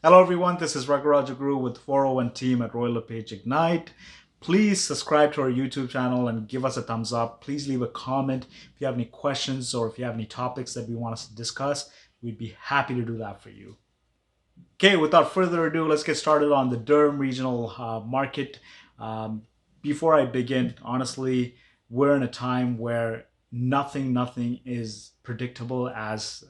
Hello everyone, this is Raghuraja Guru with 401 team at Royal LePage Ignite. Please subscribe to our YouTube channel and give us a thumbs up. Please leave a comment if you have any questions or if you have any topics that we want us to discuss. We'd be happy to do that for you. Okay, without further ado, let's get started on the Durham regional market. Um, Before I begin, honestly, we're in a time where nothing is predictable as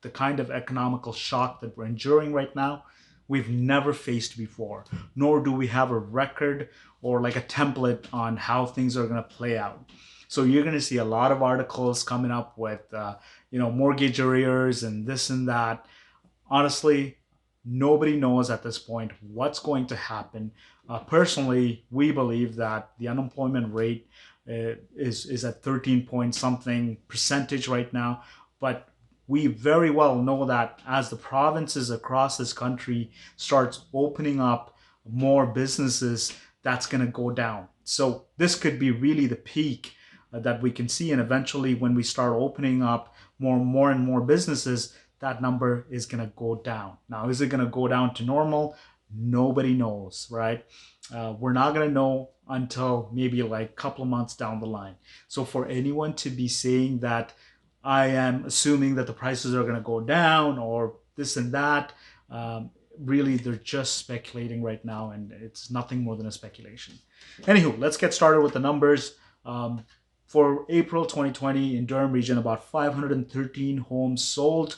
the kind of economical shock that we're enduring right now. We've never faced before, nor do we have a record or like a template on how things are going to play out. So you're going to see a lot of articles coming up with, mortgage arrears and this and that. Honestly, nobody knows at this point what's going to happen. Personally, we believe that the unemployment rate is at 13 point something percentage right now, but we very well know that as the provinces across this country starts opening up more businesses, that's going to go down. So this could be really the peak that we can see, and eventually when we start opening up more and more businesses, that number is going to go down. Now, is it going to go down to normal? Nobody knows, right? We're not going to know until maybe like a couple of months down the line. So for anyone to be saying that I am assuming that the prices are going to go down or this and that, really they're just speculating right now, and it's nothing more than a speculation. Anywho, let's get started with the numbers. For April 2020 in Durham region, about 513 homes sold.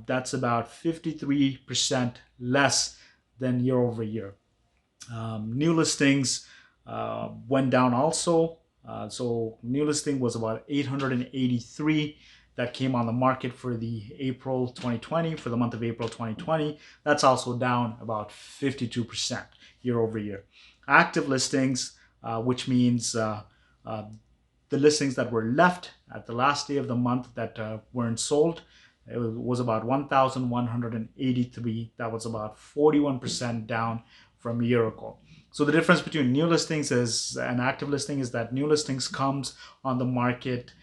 That's about 53% less than year over year. New listings went down also. So new listing was about 883 that came on the market for the April 2020, for the month of April 2020. That's also down about 52% year over year. Active listings, which means the listings that were left at the last day of the month that weren't sold, it was about 1,183. That was about 41% down from a year ago. So the difference between new listings is an active listing is that new listings comes on the market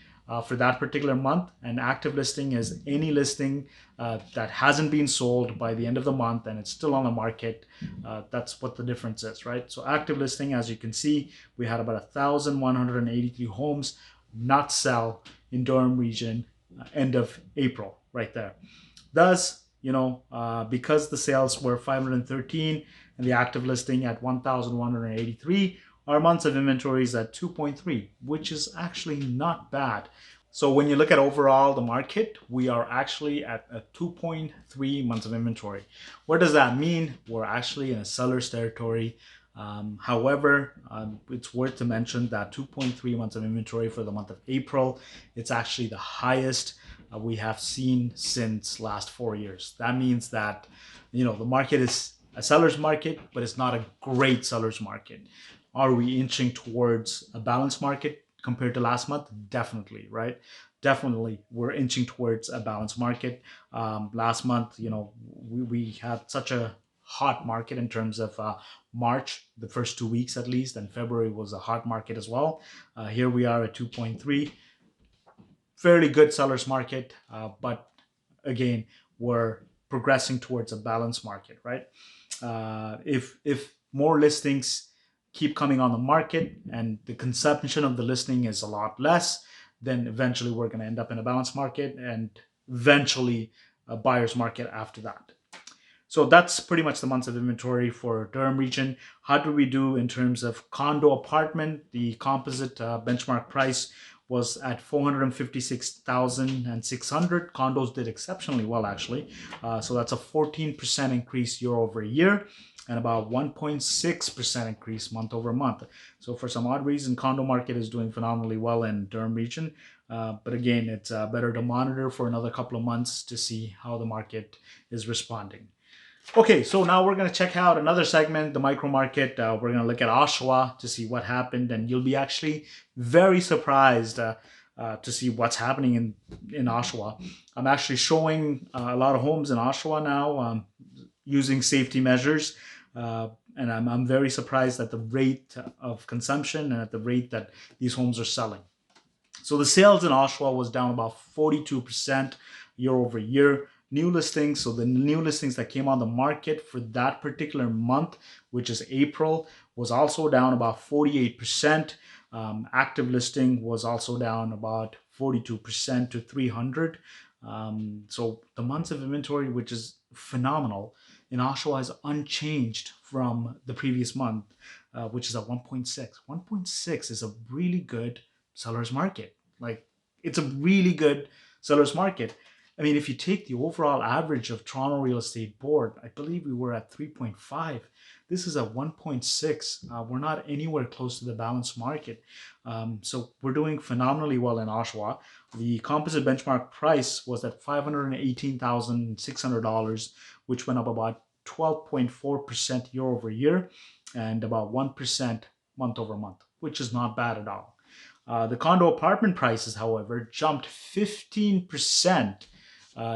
for that particular month. An active listing is any listing that hasn't been sold by the end of the month and it's still on the market. That's what the difference is, right? So active listing, as you can see, we had about 1,183 homes not sell in Durham region end of April, right there. Thus, because the sales were 513 and the active listing at 1,183, our months of inventory is at 2.3, which is actually not bad. So when you look at overall the market, we are actually at a 2.3 months of inventory. What does that mean? We're actually in a seller's territory. However, it's worth to mention that 2.3 months of inventory for the month of April, it's actually the highest we have seen since last 4 years. That means that, the market is a seller's market, but it's not a great seller's market. Are we inching towards a balanced market compared to last month? Definitely, right? Definitely, we're inching towards a balanced market. Last month, we had such a hot market in terms of March, the first 2 weeks at least, and February was a hot market as well. Here we are at 2.3, fairly good seller's market, but again, we're progressing towards a balanced market, right? If more listings keep coming on the market and the consumption of the listing is a lot less, then eventually we're going to end up in a balanced market and eventually a buyer's market after that. So that's pretty much the months of inventory for Durham region. How do we do in terms of condo apartment? The composite benchmark price was at 456,600. Condos did exceptionally well, actually. So that's a 14% increase year over year and about 1.6% increase month over month. So for some odd reason, condo market is doing phenomenally well in Durham region. But again, it's better to monitor for another couple of months to see how the market is responding. Okay, so now we're going to check out another segment, the micro market. We're going to look at Oshawa to see what happened, and you'll be actually very surprised to see what's happening in Oshawa. I'm actually showing a lot of homes in Oshawa now using safety measures, and I'm very surprised at the rate of consumption and at the rate that these homes are selling. So the sales in Oshawa was down about 42% year over year. new listings. So the new listings that came on the market for that particular month, which is April, was also down about 48%. Active listing was also down about 42% to 300. So the months of inventory, which is phenomenal in Oshawa, is unchanged from the previous month, which is at 1.6. 1.6 is a really good seller's market. Like, it's a really good seller's market. I mean, if you take the overall average of Toronto Real Estate Board, I believe we were at 3.5. This is at 1.6. We're not anywhere close to the balanced market. So we're doing phenomenally well in Oshawa. The composite benchmark price was at $518,600, which went up about 12.4% year over year and about 1% month over month, which is not bad at all. The condo apartment prices, however, jumped 15%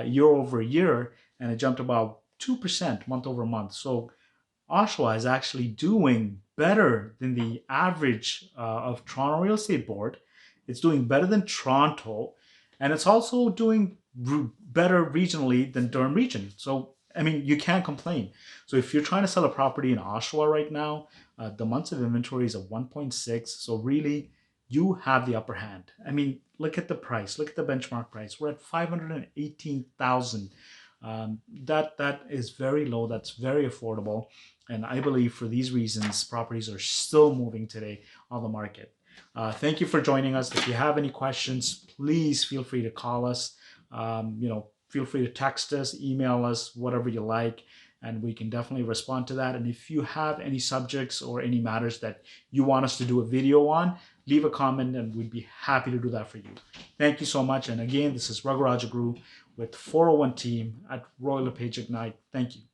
year over year, and it jumped about 2% month over month. So Oshawa is actually doing better than the average of Toronto Real Estate Board. It's doing better than Toronto, and it's also doing better regionally than Durham Region. So, I mean, you can't complain. So if you're trying to sell a property in Oshawa right now, the months of inventory is at 1.6. So really, you have the upper hand. I mean, look at the price. Look at the benchmark price. We're at 518,000. That is very low. That's very affordable. And I believe for these reasons, properties are still moving today on the market. Thank you for joining us. If you have any questions, please feel free to call us. Feel free to text us, email us, whatever you like, and we can definitely respond to that. And if you have any subjects or any matters that you want us to do a video on, leave a comment and we'd be happy to do that for you. Thank you so much. And again, this is Raghu Rajaguru with 401 team at Royal LePage Ignite. Thank you.